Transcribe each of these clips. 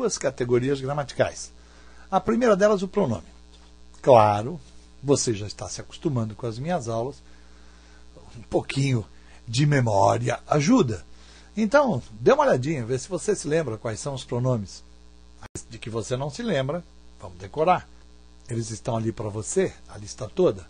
duas categorias gramaticais. A primeira delas, o pronome. Claro, você já está se acostumando com as minhas aulas, um pouquinho de memória ajuda. Então, dê uma olhadinha, vê se você se lembra quais são os pronomes. De que você não se lembra, vamos decorar. Eles estão ali para você, a lista toda.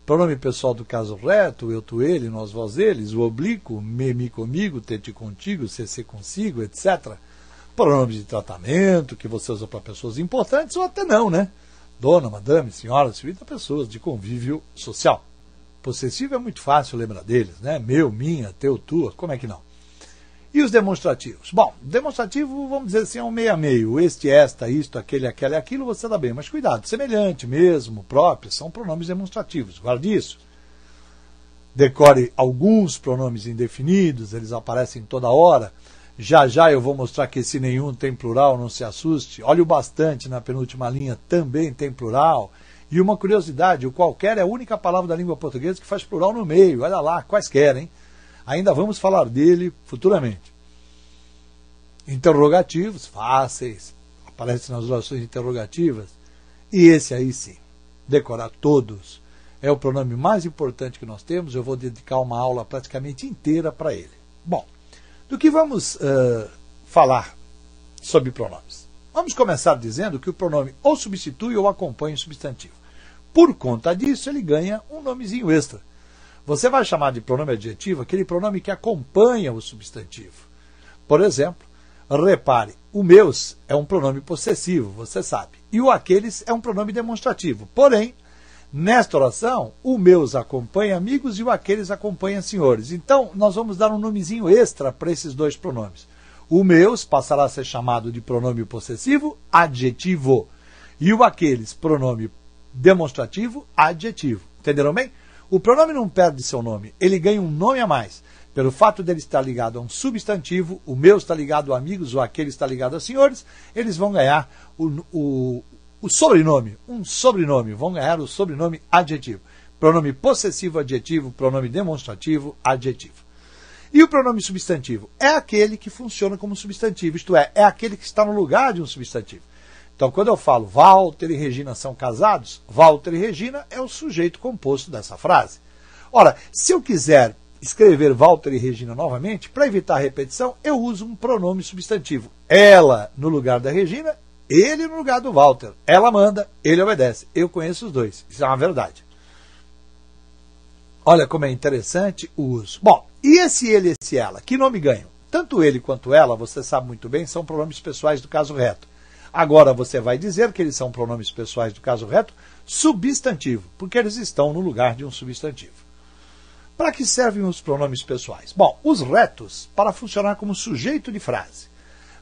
Pronome pessoal do caso reto, eu, tu, ele, nós, vós, eles, o oblíquo, me, mi, comigo, te, ti, contigo, cc, consigo, etc. Pronomes de tratamento, que você usa para pessoas importantes ou até não, né? Dona, madame, senhora, senhorita, pessoas de convívio social. Possessivo é muito fácil lembrar deles, né? Meu, minha, teu, tua, como é que não? E os demonstrativos? Bom, demonstrativo, vamos dizer assim, é um meio a meio. Este, esta, isto, aquele, aquela e aquilo, você dá bem. Mas cuidado, semelhante, mesmo, próprio, são pronomes demonstrativos. Guarde isso. Decore alguns pronomes indefinidos, eles aparecem toda hora. Já já eu vou mostrar que esse nenhum tem plural, não se assuste. Olha o bastante na penúltima linha, também tem plural. E uma curiosidade, o qualquer é a única palavra da língua portuguesa que faz plural no meio. Olha lá, quaisquer, hein? Ainda vamos falar dele futuramente. Interrogativos, fáceis, aparecem nas orações interrogativas. E esse aí sim, decorar todos. É o pronome mais importante que nós temos, eu vou dedicar uma aula praticamente inteira para ele. Bom, do que vamos falar sobre pronomes? Vamos começar dizendo que o pronome ou substitui ou acompanha o substantivo. Por conta disso, ele ganha um nomezinho extra. Você vai chamar de pronome adjetivo aquele pronome que acompanha o substantivo. Por exemplo, repare, o meus é um pronome possessivo, você sabe. E o aqueles é um pronome demonstrativo. Porém, nesta oração, o meus acompanha amigos e o aqueles acompanha senhores. Então, nós vamos dar um nomezinho extra para esses dois pronomes. O meus passará a ser chamado de pronome possessivo, adjetivo. E o aqueles, pronome demonstrativo, adjetivo. Entenderam bem? O pronome não perde seu nome, ele ganha um nome a mais. Pelo fato dele estar ligado a um substantivo, o meu está ligado a amigos, o aquele está ligado a senhores, eles vão ganhar o sobrenome, um sobrenome, vão ganhar o sobrenome adjetivo. Pronome possessivo, adjetivo, pronome demonstrativo, adjetivo. E o pronome substantivo é aquele que funciona como substantivo, isto é aquele que está no lugar de um substantivo. Então, quando eu falo Walter e Regina são casados, Walter e Regina é o sujeito composto dessa frase. Ora, se eu quiser escrever Walter e Regina novamente, para evitar a repetição, eu uso um pronome substantivo. Ela no lugar da Regina, ele no lugar do Walter. Ela manda, ele obedece. Eu conheço os dois. Isso é uma verdade. Olha como é interessante o uso. Bom, e esse ele e esse ela? Que nome ganham? Tanto ele quanto ela, você sabe muito bem, são pronomes pessoais do caso reto. Agora você vai dizer que eles são pronomes pessoais do caso reto substantivo, porque eles estão no lugar de um substantivo. Para que servem os pronomes pessoais? Bom, os retos para funcionar como sujeito de frase.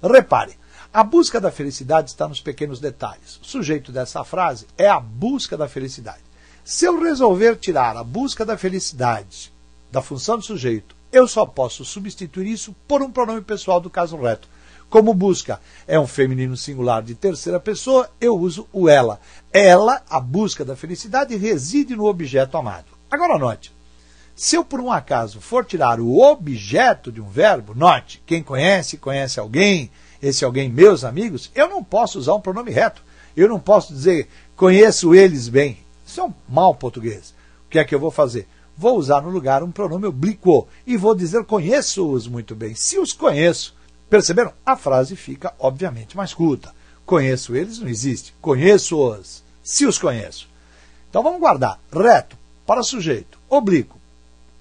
Repare, a busca da felicidade está nos pequenos detalhes. O sujeito dessa frase é a busca da felicidade. Se eu resolver tirar a busca da felicidade da função do sujeito, eu só posso substituir isso por um pronome pessoal do caso reto. Como busca é um feminino singular de terceira pessoa, eu uso o ela. Ela, a busca da felicidade, reside no objeto amado. Agora note, se eu por um acaso for tirar o objeto de um verbo, note, quem conhece, conhece alguém, esse alguém meus amigos, eu não posso usar um pronome reto. Eu não posso dizer conheço eles bem. Isso é um mau português. O que é que eu vou fazer? Vou usar no lugar um pronome oblíquo e vou dizer conheço-os muito bem. Se os conheço, perceberam? A frase fica, obviamente, mais curta. Conheço eles não existe. Conheço-os. Se os conheço. Então vamos guardar. Reto para sujeito. Oblíquo.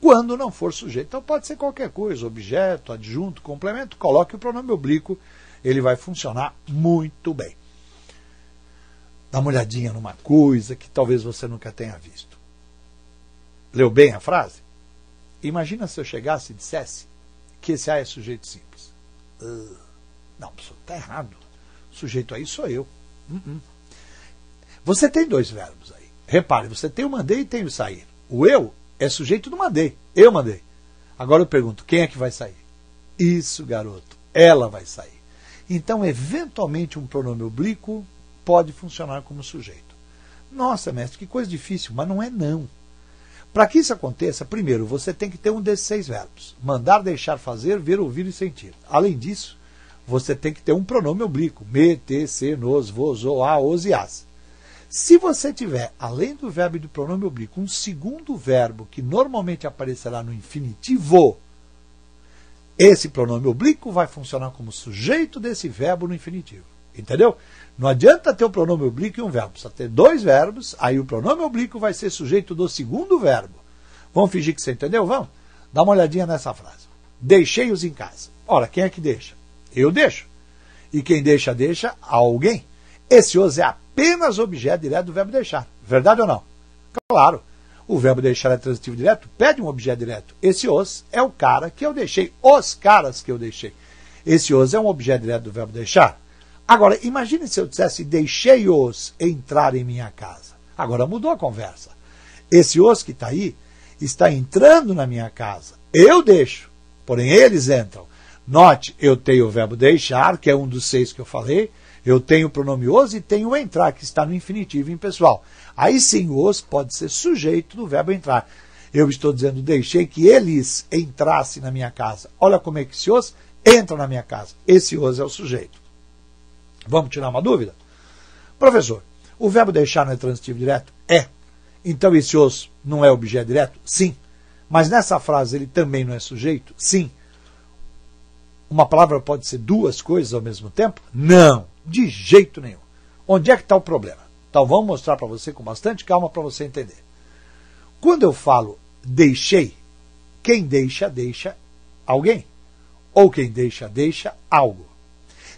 Quando não for sujeito. Então pode ser qualquer coisa. Objeto, adjunto, complemento. Coloque o pronome oblíquo. Ele vai funcionar muito bem. Dá uma olhadinha numa coisa que talvez você nunca tenha visto. Leu bem a frase? Imagina se eu chegasse e dissesse que esse A é sujeito simples. Não, está errado. O sujeito aí sou eu. Você tem dois verbos aí. Repare, você tem o mandei e tem o sair. O eu é sujeito do mandei. Eu mandei. Agora eu pergunto, quem é que vai sair? Isso, garoto. Ela vai sair. Então, eventualmente, um pronome oblíquo pode funcionar como sujeito. Nossa, mestre, que coisa difícil, mas não é não. Para que isso aconteça, primeiro, você tem que ter um desses 6 verbos. Mandar, deixar, fazer, ver, ouvir e sentir. Além disso, você tem que ter um pronome oblíquo. Me, te, se, nos, vos, o, a, os e as. Se você tiver, além do verbo e do pronome oblíquo, um segundo verbo que normalmente aparecerá no infinitivo, esse pronome oblíquo vai funcionar como sujeito desse verbo no infinitivo. Entendeu? Não adianta ter o pronome oblíquo e um verbo. Precisa ter dois verbos, aí o pronome oblíquo vai ser sujeito do segundo verbo. Vamos fingir que você entendeu? Vamos? Dá uma olhadinha nessa frase. Deixei-os em casa. Ora, quem é que deixa? Eu deixo. E quem deixa, deixa alguém. Esse os é apenas objeto direto do verbo deixar. Verdade ou não? Claro. O verbo deixar é transitivo direto, pede um objeto direto. Esse os é o cara que eu deixei. Os caras que eu deixei. Esse os é um objeto direto do verbo deixar. Agora, imagine se eu dissesse deixei-os entrar em minha casa. Agora mudou a conversa. Esse os que está aí está entrando na minha casa. Eu deixo, porém eles entram. Note, eu tenho o verbo deixar, que é um dos 6 que eu falei. Eu tenho o pronome os e tenho o entrar, que está no infinitivo impessoal. Aí sim, o os pode ser sujeito do verbo entrar. Eu estou dizendo, deixei que eles entrassem na minha casa. Olha como é que esse os entra na minha casa. Esse os é o sujeito. Vamos tirar uma dúvida? Professor, o verbo deixar não é transitivo direto? É. Então esse os não é objeto direto? Sim. Mas nessa frase ele também não é sujeito? Sim. Uma palavra pode ser duas coisas ao mesmo tempo? Não, de jeito nenhum. Onde é que está o problema? Então vamos mostrar para você com bastante calma para você entender. Quando eu falo deixei, quem deixa, deixa alguém. Ou quem deixa, deixa algo.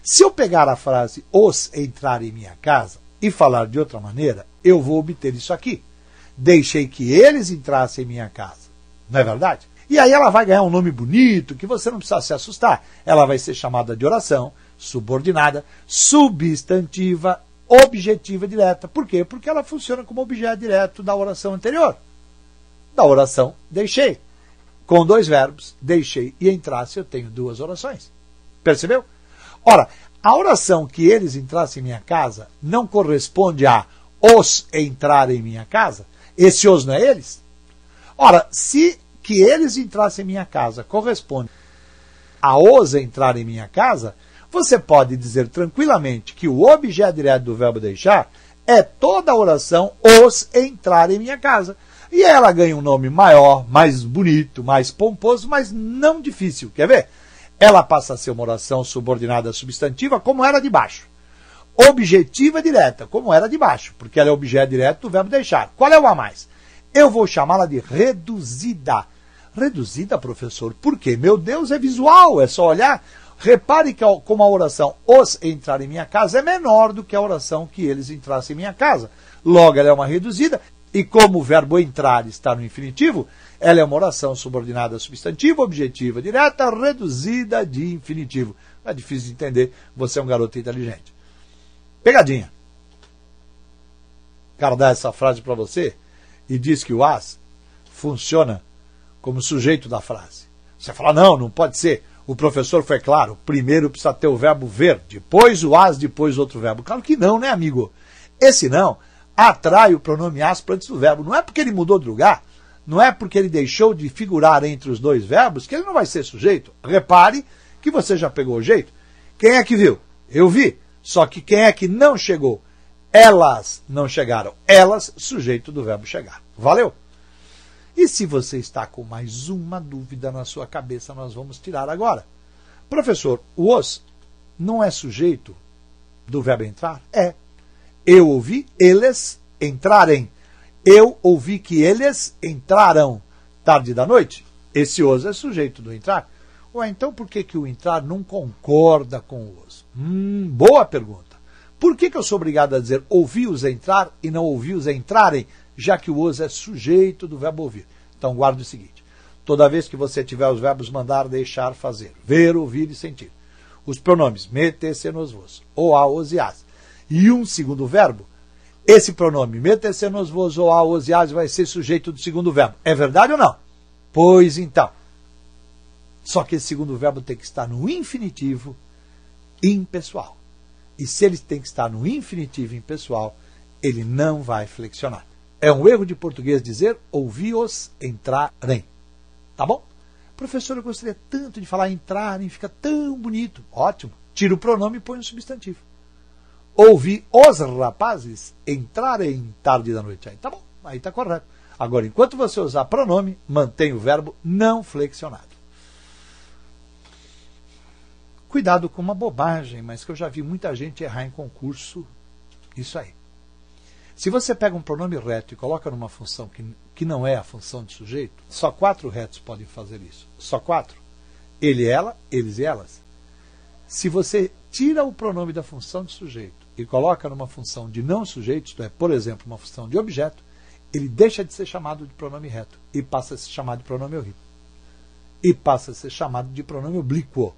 Se eu pegar a frase os entrar em minha casa e falar de outra maneira, eu vou obter isso aqui. Deixei que eles entrassem em minha casa. Não é verdade? E aí ela vai ganhar um nome bonito, que você não precisa se assustar. Ela vai ser chamada de oração, subordinada, substantiva, objetiva direta. Por quê? Porque ela funciona como objeto direto da oração anterior. Da oração deixei. Com dois verbos, deixei e entrasse, eu tenho duas orações. Percebeu? Ora, a oração que eles entrassem em minha casa não corresponde a os entrar em minha casa. Esse os não é eles? Ora, se que eles entrassem em minha casa corresponde a os entrar em minha casa, você pode dizer tranquilamente que o objeto direto do verbo deixar é toda a oração os entrar em minha casa. E ela ganha um nome maior, mais bonito, mais pomposo, mas não difícil. Quer ver? Ela passa a ser uma oração subordinada substantiva, como era de baixo. Objetiva direta, como era de baixo, porque ela é objeto direto do verbo deixar. Qual é o a mais? Eu vou chamá-la de reduzida. Reduzida, professor, por quê? Meu Deus, é visual, é só olhar. Repare que como a oração os entrar em minha casa é menor do que a oração que eles entrassem em minha casa. Logo, ela é uma reduzida, e como o verbo entrar está no infinitivo, ela é uma oração subordinada substantiva, objetiva, direta, reduzida de infinitivo. É difícil de entender, você é um garoto inteligente. Pegadinha. O cara dá essa frase para você e diz que o as funciona como sujeito da frase. Você fala, não, não pode ser. O professor foi claro, primeiro precisa ter o verbo ver, depois o as, depois outro verbo. Claro que não, né, amigo? Esse não atrai o pronome as para antes do verbo. Não é porque ele mudou de lugar, não é porque ele deixou de figurar entre os dois verbos que ele não vai ser sujeito. Repare que você já pegou o jeito. Quem é que viu? Eu vi. Só que quem é que não chegou? Elas não chegaram. Elas, sujeito do verbo chegar. Valeu? E se você está com mais uma dúvida na sua cabeça, nós vamos tirar agora. Professor, o os não é sujeito do verbo entrar? É. Eu ouvi eles entrarem. Eu ouvi que eles entraram. Tarde da noite? Esse os é sujeito do entrar. Ué, então por que o entrar não concorda com o os? Boa pergunta. Por que eu sou obrigado a dizer ouvi-os entrar e não ouvi-os entrarem, já que o os é sujeito do verbo ouvir? Então guarde o seguinte. Toda vez que você tiver os verbos mandar, deixar, fazer, ver, ouvir e sentir, os pronomes me, te, se, nos, vos, ou, a, os e as, e um segundo verbo, esse pronome me, te, se, nos, vos, ou, a, os e as vai ser sujeito do segundo verbo. É verdade ou não? Pois então. Só que esse segundo verbo tem que estar no infinitivo impessoal. E se ele tem que estar no infinitivo impessoal, ele não vai flexionar. É um erro de português dizer ouvi-os entrarem. Tá bom? Professor, eu gostaria tanto de falar entrarem, fica tão bonito. Ótimo. Tira o pronome e põe um substantivo. Ouvi os rapazes entrarem tarde da noite. Aí tá bom, aí tá correto. Agora, enquanto você usar pronome, mantém o verbo não flexionado. Cuidado com uma bobagem, mas que eu já vi muita gente errar em concurso. Isso aí. Se você pega um pronome reto e coloca numa função que não é a função de sujeito, só 4 retos podem fazer isso. Só 4. Ele, ela, eles e elas. Se você tira o pronome da função de sujeito e coloca numa função de não sujeito, isto é, por exemplo, uma função de objeto, ele deixa de ser chamado de pronome reto e passa a ser chamado de pronome horrível. E passa a ser chamado de pronome oblíquo.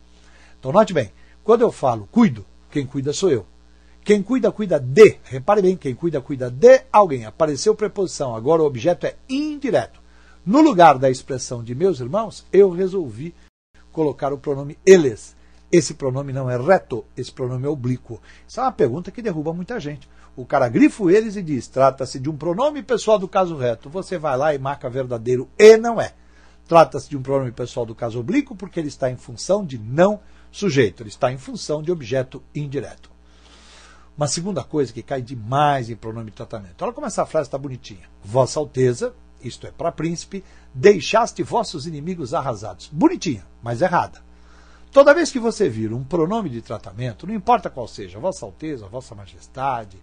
Então, note bem, quando eu falo cuido, quem cuida sou eu. Quem cuida, cuida de. Repare bem, quem cuida, cuida de alguém. Apareceu preposição, agora o objeto é indireto. No lugar da expressão de meus irmãos, eu resolvi colocar o pronome eles. Esse pronome não é reto, esse pronome é oblíquo. Isso é uma pergunta que derruba muita gente. O cara grifa eles e diz, trata-se de um pronome pessoal do caso reto. Você vai lá e marca verdadeiro e não é. Trata-se de um pronome pessoal do caso oblíquo porque ele está em função de não sujeito. Ele está em função de objeto indireto. Uma segunda coisa que cai demais em pronome de tratamento. Olha como essa frase está bonitinha. Vossa Alteza, isto é, para príncipe, deixaste vossos inimigos arrasados. Bonitinha, mas errada. Toda vez que você vir um pronome de tratamento, não importa qual seja, Vossa Alteza, Vossa Majestade,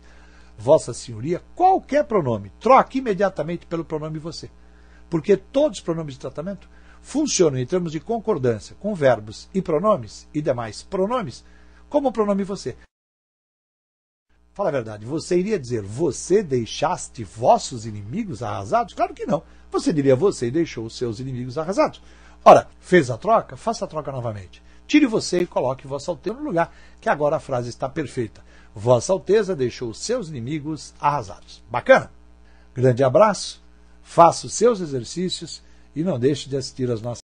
Vossa Senhoria, qualquer pronome, troque imediatamente pelo pronome você. Porque todos os pronomes de tratamento funcionam em termos de concordância com verbos e pronomes e demais pronomes como o pronome você. Fala a verdade, você iria dizer, você deixaste vossos inimigos arrasados? Claro que não. Você diria, você deixou os seus inimigos arrasados. Ora, fez a troca? Faça a troca novamente. Tire você e coloque Vossa Alteza no lugar, que agora a frase está perfeita. Vossa Alteza deixou os seus inimigos arrasados. Bacana? Grande abraço, faça os seus exercícios e não deixe de assistir às nossas